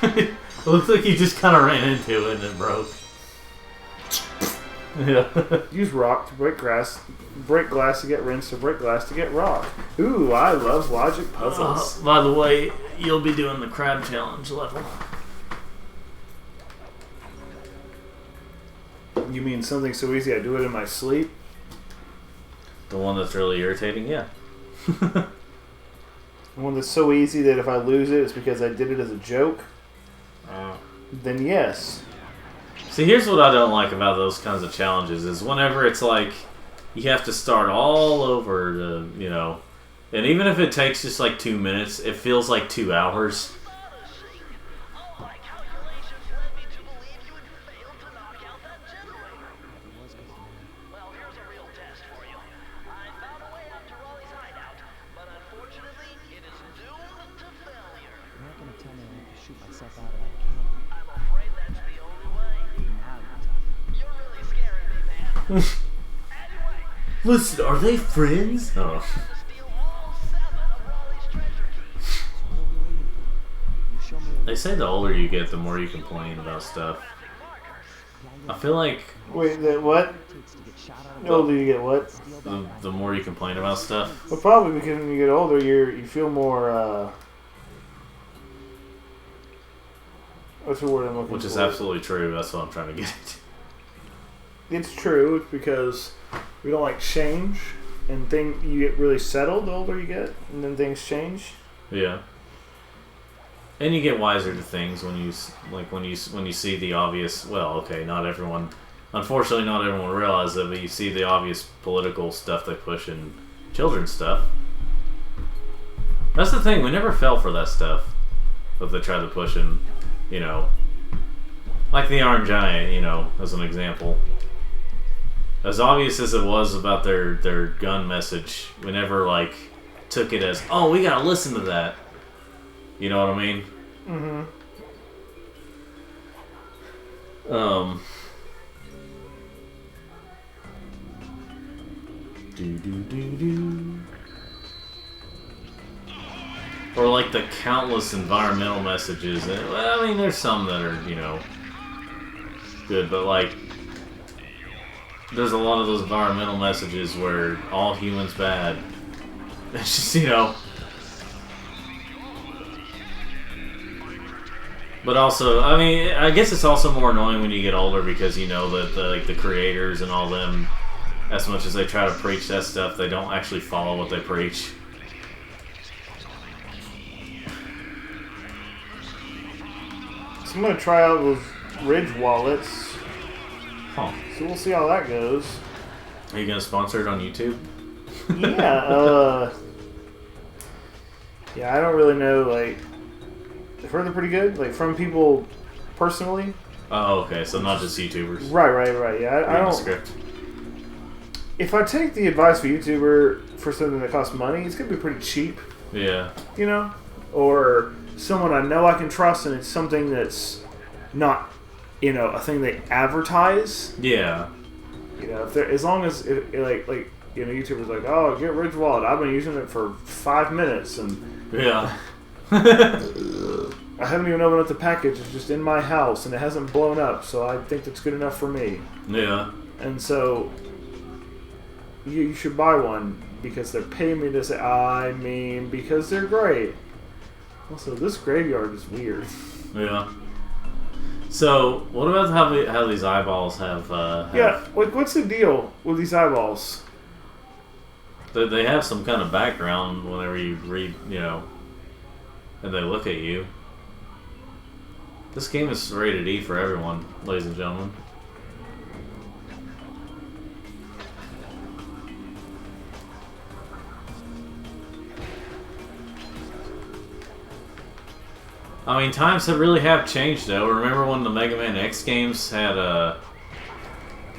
It looks like you just kind of ran into it and it broke. Yeah. Use rock to break glass to get rinsed, or break glass to get rock. Ooh, I love logic puzzles. By the way, you'll be doing the crab challenge level. You mean something so easy I do it in my sleep? The one that's really irritating, yeah. The one that's so easy that if I lose it, it's because I did it as a joke? Then yes. See, here's what I don't like about those kinds of challenges is whenever it's like you have to start all over, you know, and even if it takes just like 2 minutes, it feels like 2 hours. Listen, are they friends? Oh. They say the older you get, the more you complain about stuff. I feel like... Wait, what? The older you get what? The more you complain about stuff. Well, probably because when you get older, you feel more, what's the word I'm looking for? Which is absolutely true. That's what I'm trying to get at. It's true. It's because we don't like change, and you get really settled the older you get, and then things change. Yeah. And you get wiser to things when you see the obvious. Well, okay, not everyone. Unfortunately, not everyone realizes it, but you see the obvious political stuff they push in children's stuff. That's the thing. We never fell for that stuff that they try to push in, you know, like the Iron Giant, you know, as an example. As obvious as it was about their gun message, we never like took it as, oh, we gotta listen to that. You know what I mean? Mm-hmm. Or like the countless environmental messages. Well, I mean, there's some that are, you know, good, but like, there's a lot of those environmental messages where all humans bad. It's just, you know. But also, I mean, I guess it's also more annoying when you get older because you know that the creators and all them, as much as they try to preach that stuff, they don't actually follow what they preach. So I'm gonna try out those Ridge wallets. Huh. So we'll see how that goes. Are you gonna sponsor it on YouTube? Yeah. Yeah, I don't really know. Like, I've heard they're pretty good. Like from people personally. Oh, okay. So not just YouTubers. Right. Yeah, I don't. Script. If I take the advice of a YouTuber for something that costs money, it's gonna be pretty cheap. Yeah. You know, or someone I know I can trust, and it's something that's not, you know, a thing they advertise. Yeah. You know, if they're, as long as like you know, YouTubers like, oh, get Ridge Wallet. I've been using it for 5 minutes, and yeah. I haven't even opened up the package. It's just in my house, and it hasn't blown up. So I think that's good enough for me. Yeah. And so you should buy one because they're paying me to say. I mean, because they're great. Also, this graveyard is weird. Yeah. So, what about how these eyeballs have... Yeah, like, what's the deal with these eyeballs? They have some kind of background whenever you read, you know, and they look at you. This game is rated E for everyone, ladies and gentlemen. I mean, times really have changed, though. Remember when the Mega Man X games had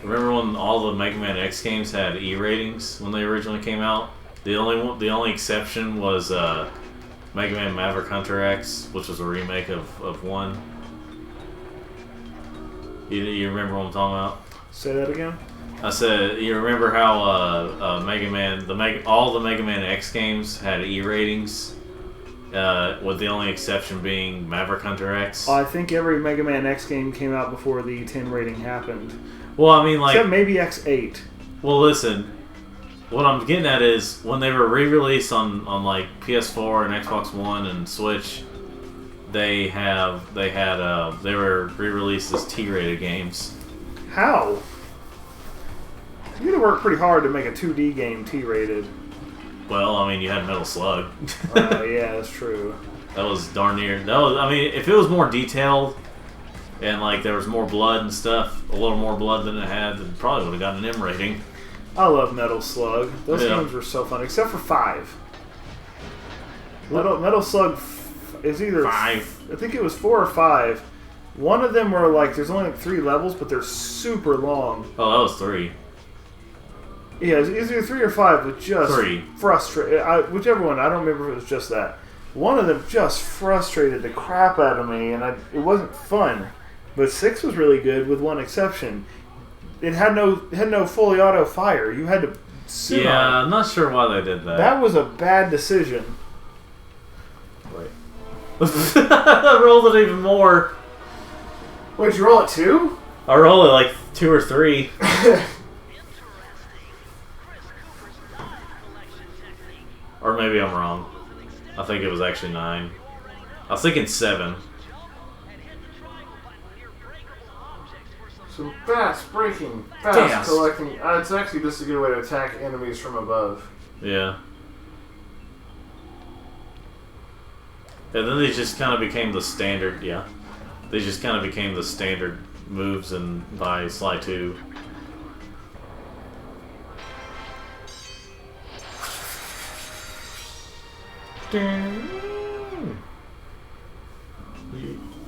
remember when all the Mega Man X games had E ratings when they originally came out? The only exception was Mega Man Maverick Hunter X, which was a remake of 1. You remember what I'm talking about? Say that again. I said, you remember how Mega Man, all the Mega Man X games had E ratings? with the only exception being Maverick Hunter X. I think every Mega Man X game came out before the 10 rating happened. Well, I mean, like... Except maybe X8. Well, listen. What I'm getting at is, when they were re-released on like, PS4 and Xbox One and Switch, they were re-released as T-rated games. How? You had to work pretty hard to make a 2D game T-rated. Well, I mean, you had Metal Slug. Yeah, that's true. That was darn near... I mean, if it was more detailed, and like there was more blood and stuff, a little more blood than it had, then it probably would have gotten an M rating. I love Metal Slug. Those games were so fun, except for 5. Metal Slug is either 5. I think it was 4 or 5. One of them were like there's only like 3 levels, but they're super long. Oh, that was 3. Yeah, it's either 3 or 5, but just 3. Frustrated. Whichever one, I don't remember if it was just that. One of them just frustrated the crap out of me, and it wasn't fun. But 6 was really good, with one exception. It had no fully auto fire. You had to sit on it. I'm not sure why they did that. That was a bad decision. Wait. I rolled it even more. Wait, did you roll it 2? I rolled it like 2 or 3. Or maybe I'm wrong. I think it was actually 9. I was thinking 7. So fast breaking, fast collecting. It's actually just a good way to attack enemies from above. Yeah. And then they just kind of became the standard. Yeah. They just kind of became the standard moves by Sly 2.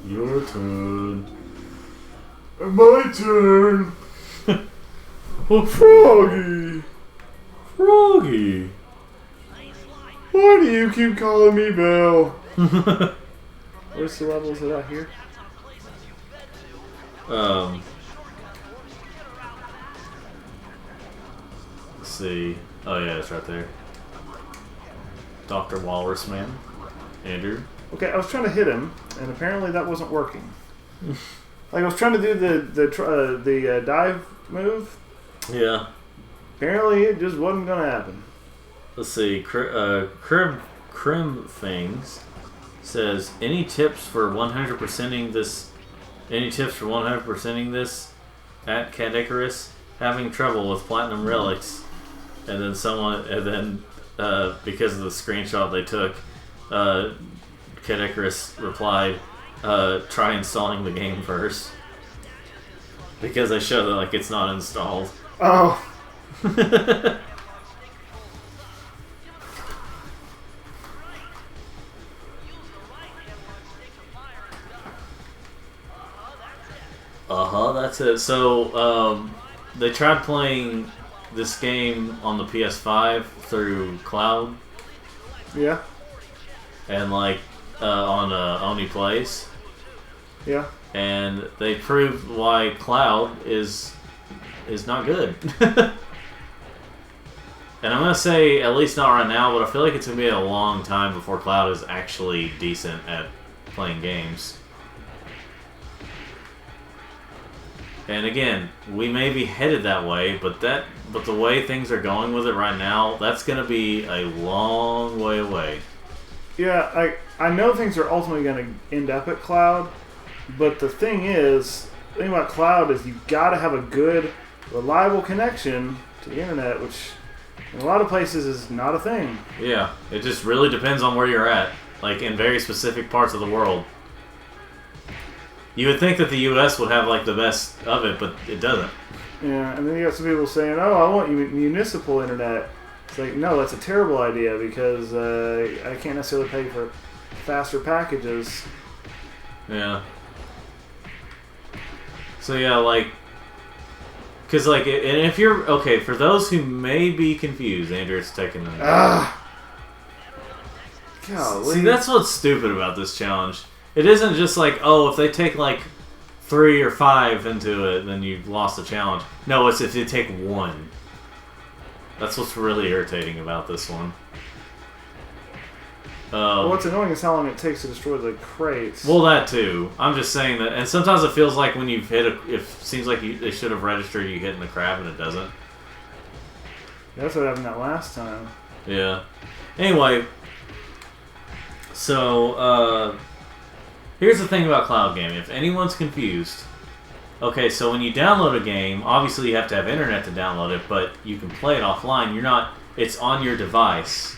Your turn. My turn. Oh, Froggy. Froggy. Why do you keep calling me Bill? Where's the levels of that here? Let's see. Oh yeah, it's right there. Dr. Walrus Man. Andrew. Okay, I was trying to hit him, and apparently that wasn't working. Like I was trying to do the dive move. Yeah. Apparently it just wasn't gonna happen. Let's see. Crim Things says, any tips for 100%ing this? Any tips for 100%ing this? At Cat Icarus, having trouble with platinum relics, and then because of the screenshot they took, Cat Icarus replied, try installing the game first. Because they show that like it's not installed. Oh. That's it. So, they tried playing this game on the PS5 through Cloud. Yeah. And like, on Oni Plays. Yeah. And they proved why Cloud is not good. And I'm gonna say, at least not right now, but I feel like it's gonna be a long time before Cloud is actually decent at playing games. And again, we may be headed that way, but the way things are going with it right now, that's gonna be a long way away. Yeah, I know things are ultimately going to end up at Cloud, but the thing about Cloud is you've got to have a good, reliable connection to the internet, which in a lot of places is not a thing. Yeah, it just really depends on where you're at, like in very specific parts of the world. You would think that the U.S. would have like the best of it, but it doesn't. Yeah, and then you got some people saying, "Oh, I want municipal internet." It's like, no, that's a terrible idea because I can't necessarily pay for faster packages. Yeah. So yeah, like, because like, and if you're okay, for those who may be confused, Andrew, it's taking them. Golly. See, that's what's stupid about this challenge. It isn't just like, oh, if they take like 3 or 5 into it, then you've lost the challenge. No, it's if you take 1. That's what's really irritating about this one. What's annoying is how long it takes to destroy the crates. Well, that too. I'm just saying that, and sometimes it feels like when you've hit it seems like they should have registered you hitting the crab and it doesn't. That's what happened that last time. Yeah. Anyway, so here's the thing about cloud gaming. If anyone's confused, okay, so when you download a game, obviously you have to have internet to download it, but you can play it offline. It's on your device.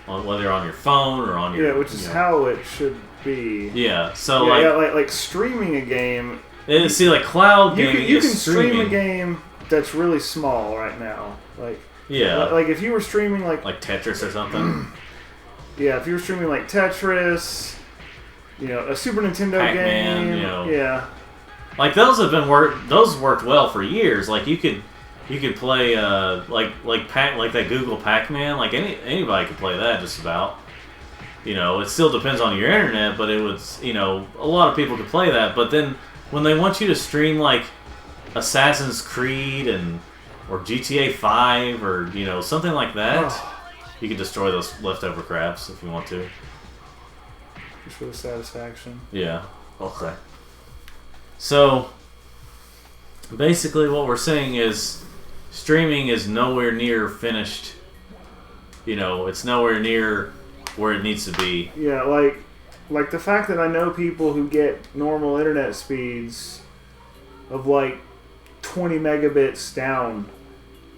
Whether on your phone or on your... Yeah, which is how it should be. Yeah, so like streaming a game... See, like cloud gaming you can stream a game that's really small right now. Like if you were streaming like Tetris or something. Yeah, if you were streaming like Tetris, a Super Nintendo Pac-Man, game. Yeah. Like those worked well for years. Like you could play like that Google Pac-Man. Like anybody could play that just about. It still depends on your internet, but it was a lot of people could play that. But then when they want you to stream like Assassin's Creed or GTA 5 or something like that, you can destroy those leftover crabs if you want to. Just for the satisfaction. Yeah. Okay. So basically, what we're saying is, streaming is nowhere near finished. It's nowhere near where it needs to be. Yeah, like the fact that I know people who get normal internet speeds of like 20 megabits down.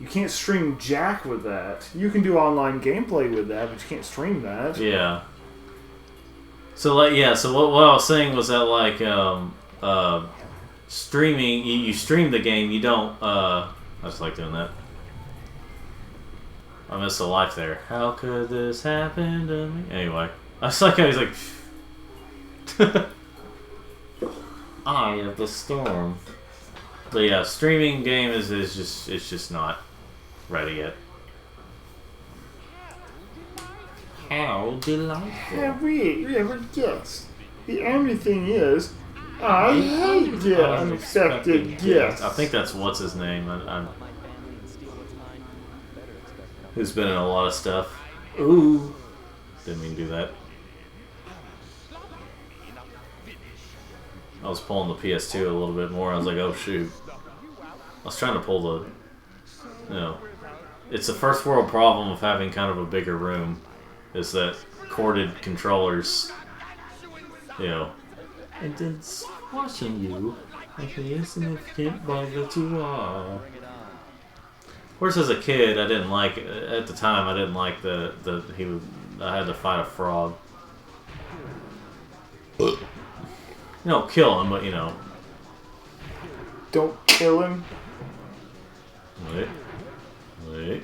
You can't stream jack with that. You can do online gameplay with that, but you can't stream that. Yeah. So what I was saying was that streaming, you stream the game, you don't I just like doing that. I missed a life there. How could this happen to me? Anyway, I just like how he's like Eye of the storm. But yeah, streaming game is just not ready yet. How delightful. Have we ever guessed? The only thing is, I hate the unexpected guests. I think that's what's his name. Who's been in a lot of stuff. Ooh. Didn't mean to do that. I was pulling the PS2 a little bit more. I was like, oh shoot. I was trying to pull it's a first world problem of having kind of a bigger room, is that corded controllers, and then squashing you like the insignificant bug that you are. Of course, as a kid, I didn't like, at the time, I didn't like I had to fight a frog. Kill him, but Don't kill him. Wait.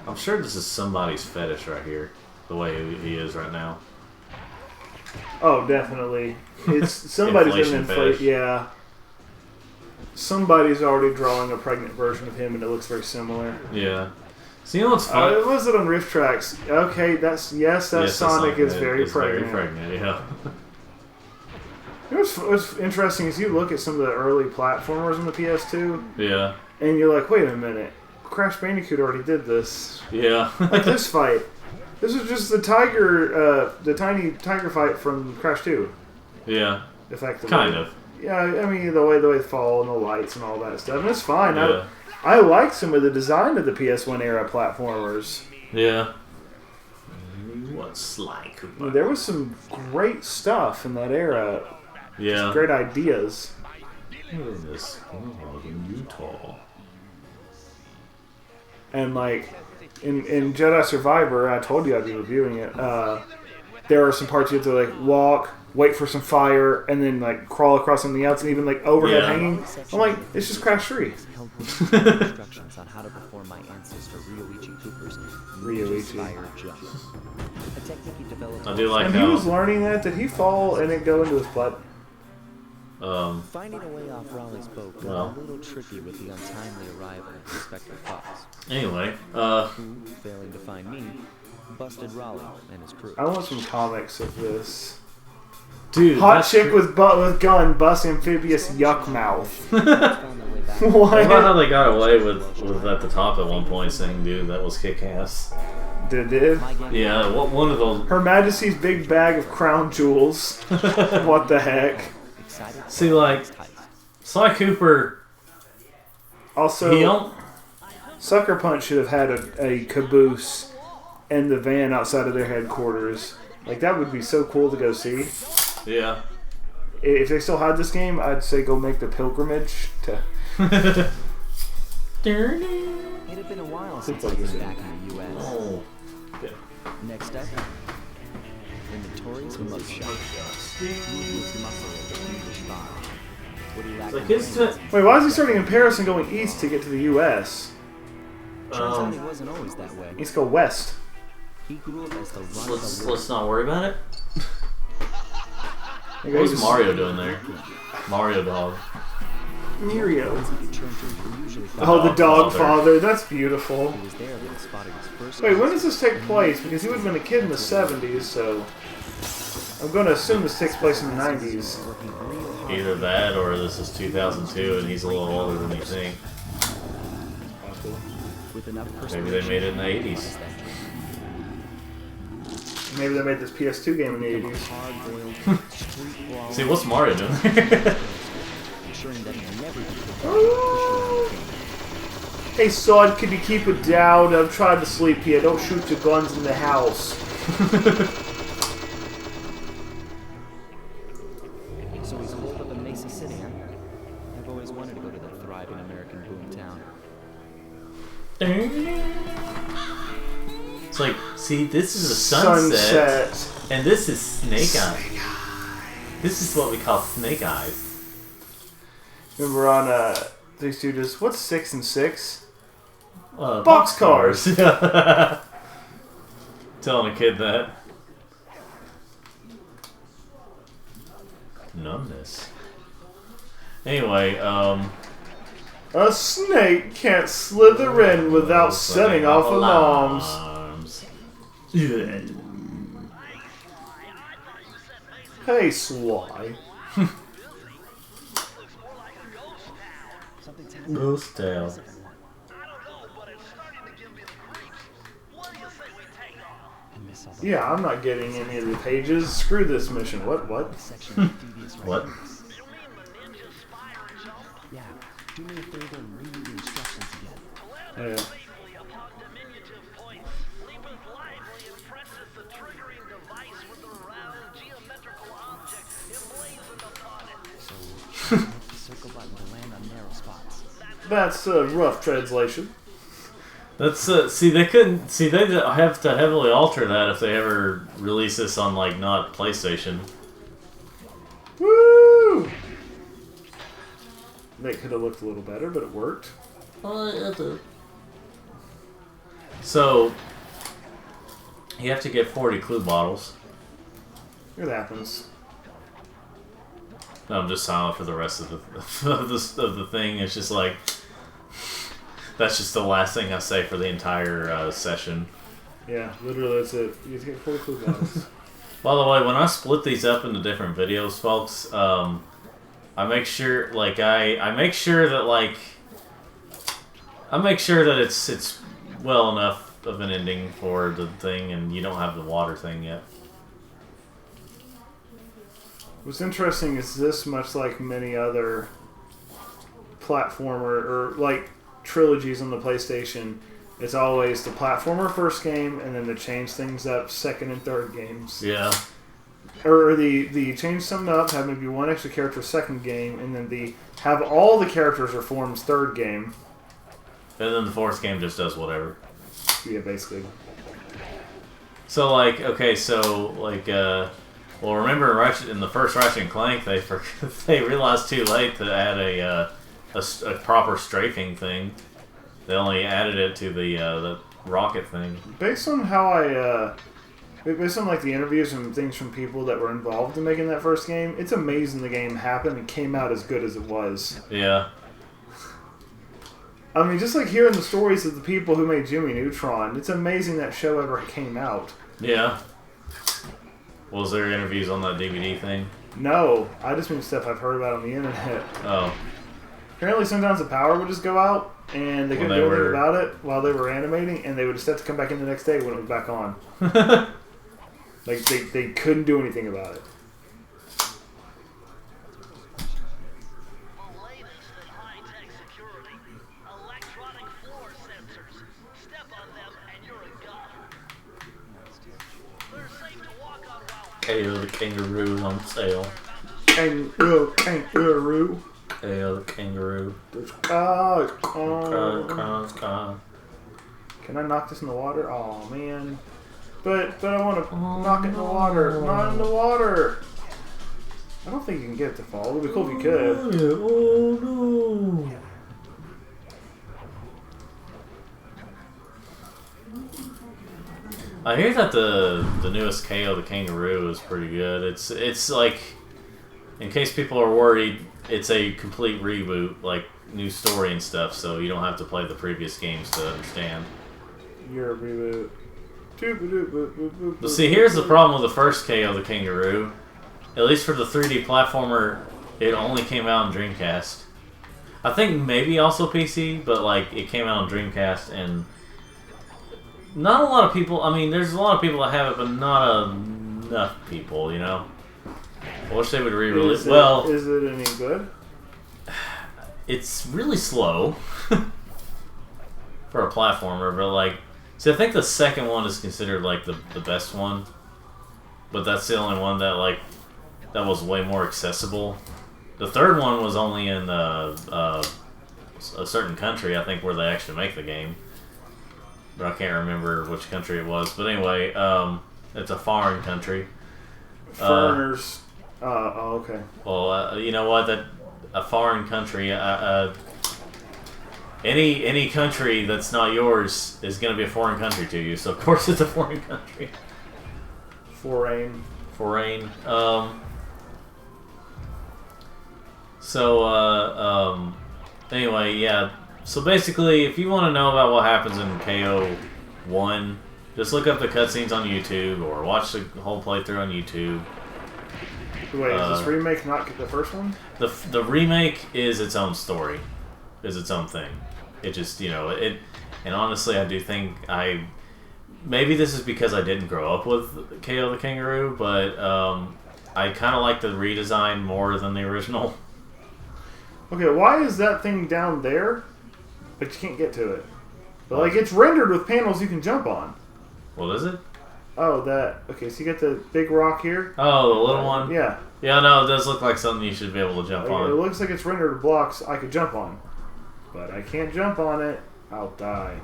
I'm sure this is somebody's fetish right here, the way he is right now. Oh, definitely. It's somebody's gonna inflate. Yeah. Somebody's already drawing a pregnant version of him, and it looks very similar. Yeah. So what's fun? What was it on Rift Tracks? Okay, that's Sonic is very pregnant. Very pregnant, yeah. What's interesting is you look at some of the early platformers on the PS2. Yeah. And you're like, wait a minute, Crash Bandicoot already did this. Yeah. Like this fight. This is just the tiny tiger fight from Crash 2. Yeah. Effectively. Kind of. Yeah, I mean the way they fall and the lights and all that stuff, and it's fine. Yeah. I like some of the design of the PS1 era platformers. Yeah. What's like? There was some great stuff in that era. Yeah. Some great ideas. In Utah. And like in Jedi Survivor, I told you I'd be reviewing it. There are some parts you have to like walk, wait for some fire, and then like crawl across something else, and even like overhead hanging. I'm like, it's just Crash 3. Instructions on how to perform my ancestor Ryoichi Cooper's fire jump. A technique he developed. I do like and how he was learning that. Did he fall and it go into his butt? Finding a way off Raleigh's boat got a little tricky with the untimely arrival of Inspector Fox. Anyway, who, failing to find me, busted Raleigh and his crew. I want some comics of this. Dude, Hot chick with gun bust amphibious yuck mouth. Found their way back. I love how What? they got away with at the top at one point saying, "Dude, that was kick-ass." Did? My gang Yeah, one of those. Her Majesty's big bag of crown jewels. What the heck? excited. See, like, Sly Cooper, Also, he don't. Sucker Punch should have had a caboose and the van outside of their headquarters. Like, that would be so cool to go see. Yeah. If they still had this game, I'd say go make the pilgrimage to... It had been a while since I'd been back in the U.S. Oh. Yeah. Next up, the notorious MOPGX. Ruthless muscle of the Thievius Raccoonus. What do you Like it's Wait, why is he starting in Paris and going east to get to the U.S.? Turns out he wasn't always that way. Let's go west. He grew up as the run of the let's not worry about it. You What was guys- Mario doing there? Mario dog. Mario. usually Oh, the dog Father. father. That's beautiful. He was there that he spotted his first. Wait, when does this take place? Because he would have been a kid in the 70s, so... I'm going to assume this takes place in the 90s. Working real hard. Either that or this is 2002 and he's a little older than you think. With enough Maybe they made it in the 80s. Maybe they made this PS2 game in the 80s. Hard-boiled street brawl. See, what's Mario doing there? Ensuring that he never Hey, son, could you keep it down? I'm trying to sleep here. Don't shoot your guns in the house. So he's holed up in Macy City, huh? I've always wanted to go to that thriving American boom town. It's like, see, this is the sunset, Sunset. and this is Snake Eyes. This is what we call Snake Eyes. Remember on Three Stooges, what's 6 and 6? Boxcars. Telling a kid that. Numbness. Anyway, A snake can't slither in without setting off alarms. Yeah. Hey, Sly. Something's happening. Ghost Tale. I miss all the Yeah, I'm not getting any of the pages. Screw this mission. What? section of Thievius What? Raccoonus. Yeah, do me a favor and read the instructions again. Yeah. So, hit the circle button to land on narrow spots. That's a rough translation. That's see they couldn't see they have to heavily alter that if they ever release this on like not PlayStation. Woo! They could have looked a little better, but it worked. So you have to get 40 clue bottles. It happens. No, I'm just silent for the rest of the thing. It's just like that's just the last thing I say for the entire session. Yeah, literally that's it. You have to get 40 clue bottles. By the way, when I split these up into different videos, folks, I make sure like I make sure that like I make sure that it's well enough of an ending for the thing, and you don't have the water thing yet. What's interesting is this, much like many other platformer or like trilogies on the PlayStation, it's always the platformer first game, and then they change things up second and third games. Yeah. Or the change something up, have maybe one extra character second game, and then the have all the characters or forms third game. And then the fourth game just does whatever. Yeah, basically. So like, okay, so like, well, remember in the first Ratchet and Clank, they realized too late to add a proper strafing thing. They only added it to the rocket thing. Based on how based on like the interviews and things from people that were involved in making that first game, it's amazing the game happened and came out as good as it was. Yeah. I mean, just like hearing the stories of the people who made Jimmy Neutron, it's amazing that show ever came out. Yeah. Was there interviews on that DVD thing? No, I just mean stuff I've heard about on the internet. Oh. Apparently sometimes the power would just go out, and they couldn't do anything about it while they were animating, and they would just have to come back in the next day when it was back on. Like, they couldn't do anything about it. KO the kangaroo on sale. Kangaroo. KO the kangaroo. Can I knock this in the water? Oh man. But I want to knock it in the water. Not in the water. I don't think you can get it to fall. It would be cool if you could. Oh no. I hear that the newest KO the Kangaroo is pretty good. It's like, in case people are worried, it's a complete reboot, like new story and stuff, so you don't have to play the previous games to understand. You're a reboot. But see, here's the problem with the first KO the Kangaroo. At least for the 3D platformer, it only came out on Dreamcast. I think maybe also PC, but like it came out on Dreamcast, and not a lot of people. I mean, there's a lot of people that have it, but not enough people. You know, I wish they would re-release. Well, is it any good? It's really slow for a platformer, but like, see, I think the second one is considered like the best one, but that's the only one that like that was way more accessible. The third one was only in a certain country, I think, where they actually make the game. But I can't remember which country it was. But anyway, it's a foreign country. Foreigners. Oh, okay. Well, you know what? That a foreign country. Any country that's not yours is going to be a foreign country to you. So of course it's a foreign country. Foreign. Anyway, yeah. So basically, if you want to know about what happens in KO 1, just look up the cutscenes on YouTube or watch the whole playthrough on YouTube. Wait, is this remake not the first one? The remake is its own story, is its own thing. It just, you know, it. And honestly, I do think maybe this is because I didn't grow up with KO the Kangaroo, but I kind of like the redesign more than the original. Okay, why is that thing down there, but you can't get to it? But like, it's rendered with panels you can jump on. What is it? Oh, that. Okay, so you get the big rock here. Oh, the little one? Yeah. Yeah, no, it does look like something you should be able to jump on. It looks like it's rendered with blocks I could jump on. But I can't jump on it. I'll die.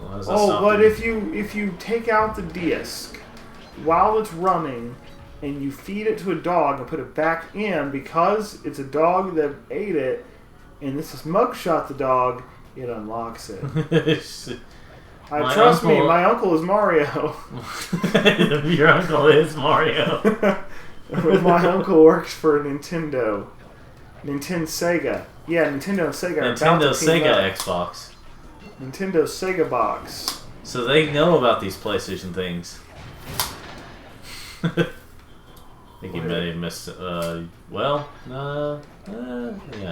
Well, but if you take out the disc while it's running and you feed it to a dog and put it back in, because it's a dog that ate it, and this is mugshot the dog, it unlocks it. Trust me, my uncle is Mario. Your uncle is Mario. My uncle works for Nintendo. Sega. Yeah, Nintendo and Sega are about to team up. Xbox. Nintendo Sega Box. So they know about these PlayStation things. I think you may have missed. Yeah,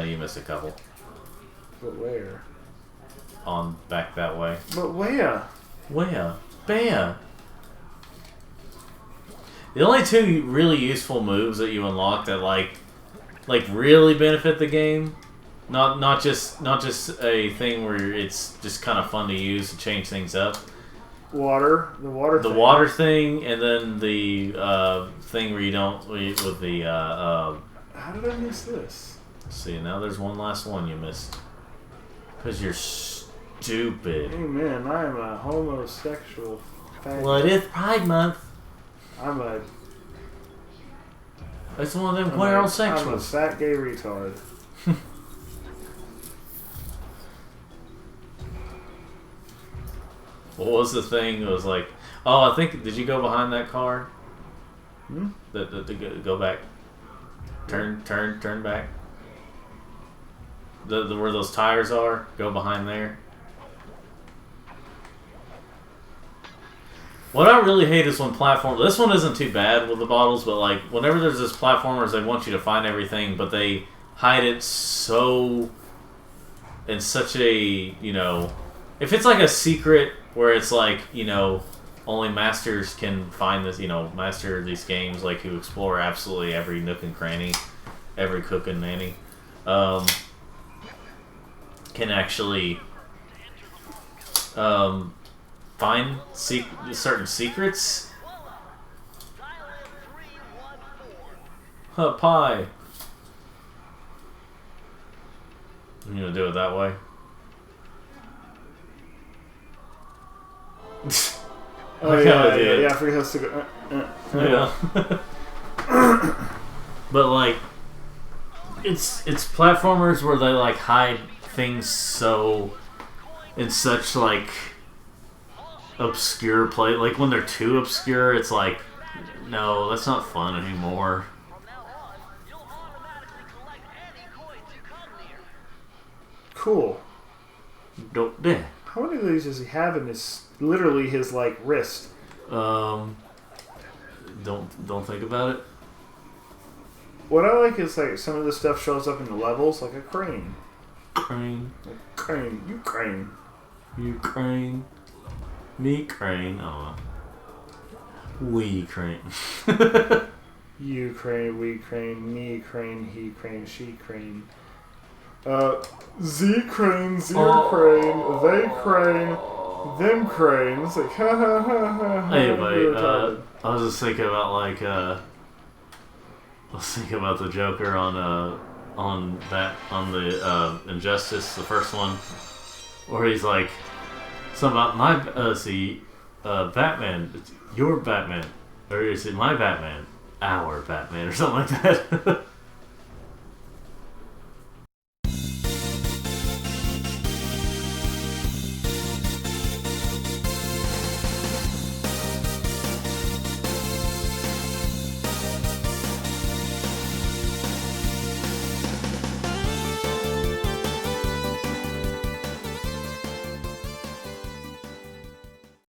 you missed a couple. But where? On back that way. But where? Where? Bam. The only two really useful moves that you unlock that like really benefit the game, not just a thing where it's just kind of fun to use to change things up. The water thing, and then the thing where you don't with the. How did I miss this? See, now there's one last one you missed because you're stupid. Hey man, I am a homosexual faggot. Well, it is Pride Month. It's one of them queer sexuals. I'm a fat gay retard. What was the thing? It was like, oh, I think, did you go behind that car? Go back. Turn back. Where those tires are, go behind there. What I really hate is when platform. This one isn't too bad with the bottles, but like whenever there's this platformers, they want you to find everything, but they hide it so in such a if it's like a secret where it's like only masters can find this, master these games, like who explore absolutely every nook and cranny, every cook and nanny, can actually find certain secrets. Pie. I'm gonna do it that way. Oh yeah, I forget how to go. Yeah. But like, it's platformers where they like hide things so in such like obscure play. Like when they're too obscure, it's like, no, that's not fun anymore. Cool. Yeah. How many of these does he have in his like wrist? Don't think about it. What I like is like some of the stuff shows up in the levels, like a crane. Crane. Ukraine. Me crane. Oh. We crane. Ukraine, we crane, me crane, he crane, she crane. Z crane, crane, they crane, them crane. It's like ha ha ha ha. Anyway, I was just thinking about like I was thinking about the Joker on the Injustice, the first one, where he's like something about my Batman, it's your Batman, or is it my Batman, our Batman, or something like that.